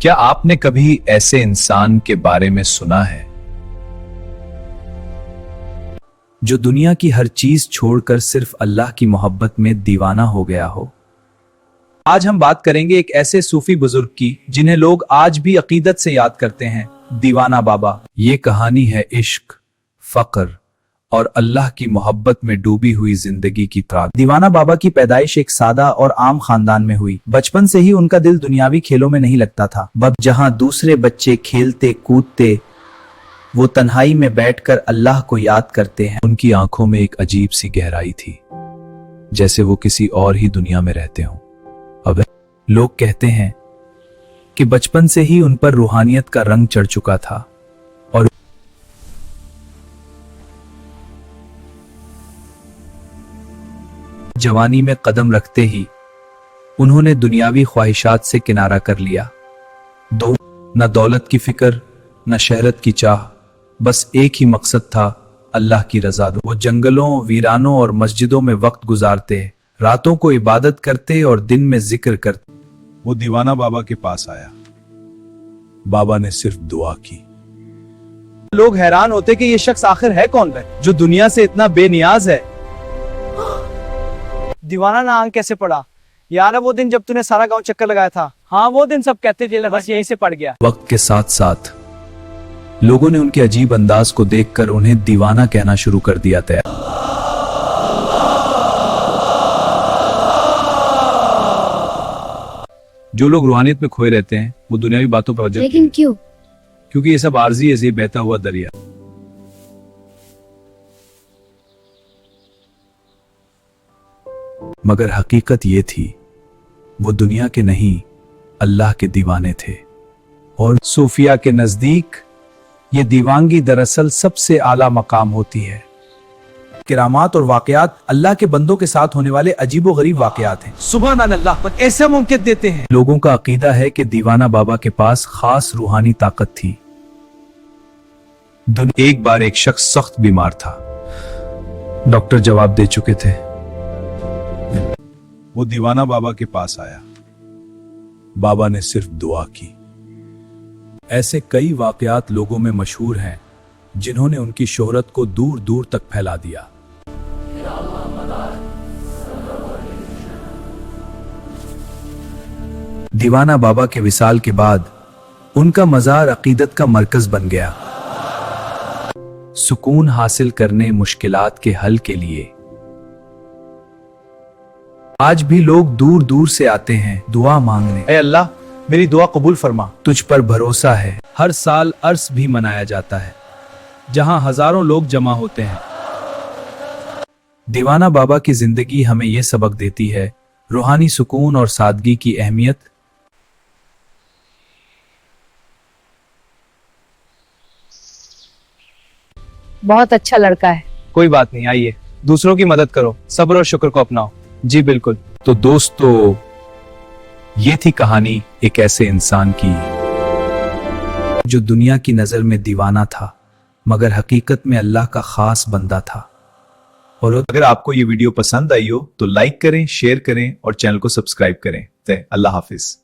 क्या आपने कभी ऐसे इंसान के बारे में सुना है जो दुनिया की हर चीज छोड़कर सिर्फ अल्लाह की मोहब्बत में दीवाना हो गया हो? आज हम बात करेंगे एक ऐसे सूफी बुजुर्ग की जिन्हें लोग आज भी अकीदत से याद करते हैं, दीवाना बाबा। ये कहानी है इश्क, फक्र और अल्लाह की मोहब्बत में डूबी हुई जिंदगी की त्राक। दीवाना बाबा की पैदाइश एक सादा और आम खानदान में हुई। बचपन से ही उनका दिल दुनियावी खेलों में नहीं लगता था। जहां दूसरे बच्चे खेलते कूदते, वो तन्हाई में बैठकर अल्लाह को याद करते हैं। उनकी आंखों में एक अजीब सी गहराई थी, जैसे वो किसी और ही दुनिया में रहते हों। अब लोग कहते हैं कि बचपन से ही उन पर रूहानियत का रंग चढ़ चुका था और जवानी में कदम रखते ही उन्होंने दुनियावी ख्वाहिशात से किनारा कर लिया। न दौलत की फिक्र, न शहरत की चाह, बस एक ही मकसद था, अल्लाह की रज़ा। वो जंगलों, वीरानों और मस्जिदों में वक्त गुजारते, रातों को इबादत करते और दिन में जिक्र करते। वो दीवाना बाबा के पास आया। बाबा ने सिर्फ दुआ की। लोग हैरान होते कि ये शख्स आखिर है कौन है जो दुनिया से इतना बेनियाज है। दीवाना ना आंख कैसे पड़ा यार? वो दिन जब तूने सारा गांव चक्कर लगाया था। हाँ, वो दिन सब कहते थे, बस यहीं से पड़ गया। वक्त के साथ साथ लोगों ने उनके अजीब अंदाज को देखकर उन्हें दीवाना कहना शुरू कर दिया था। जो लोग रूहानियत में खोए रहते हैं वो दुनियावी बातों पर वजह। लेकिन क्यों? क्योंकि ये सब आर्जी है, बहता हुआ दरिया। मगर हकीकत ये थी, वो दुनिया के नहीं, अल्लाह के दीवाने थे। और सूफिया के नजदीक ये दीवानगी दरअसल सबसे आला मकाम होती है। किरामात और वाकयात अल्लाह के बंदों के साथ होने वाले अजीबो गरीब वाकयात हैं। सुभान अल्लाह पर ऐसे मुमकिन देते हैं। लोगों का अकीदा है कि दीवाना बाबा के पास खास रूहानी ताकत थी। एक बार एक शख्स सख्त बीमार था। डॉक्टर जवाब दे चुके थे। वो दीवाना बाबा के पास आया। बाबा ने सिर्फ दुआ की। ऐसे कई वाकयात लोगों में मशहूर हैं जिन्होंने उनकी शोहरत को दूर दूर तक फैला दिया। दीवाना बाबा के विसाल के बाद उनका मज़ार अकीदत का मरकज बन गया। सुकून हासिल करने, मुश्किलात के हल के लिए आज भी लोग दूर दूर से आते हैं दुआ मांगने। ऐ अल्लाह, मेरी दुआ कबूल फरमा। तुझ पर भरोसा है। हर साल अर्स भी मनाया जाता है जहां हजारों लोग जमा होते हैं। दीवाना बाबा की जिंदगी हमें यह सबक देती है, रूहानी सुकून और सादगी की अहमियत। बहुत अच्छा लड़का है। कोई बात नहीं, आइए दूसरों की मदद करो, सब्र और शुक्र को अपनाओ। जी बिल्कुल। तो दोस्तों, ये थी कहानी एक ऐसे इंसान की जो दुनिया की नजर में दीवाना था मगर हकीकत में अल्लाह का खास बंदा था। और अगर आपको ये वीडियो पसंद आई हो तो लाइक करें, शेयर करें और चैनल को सब्सक्राइब करें। अल्लाह हाफिज।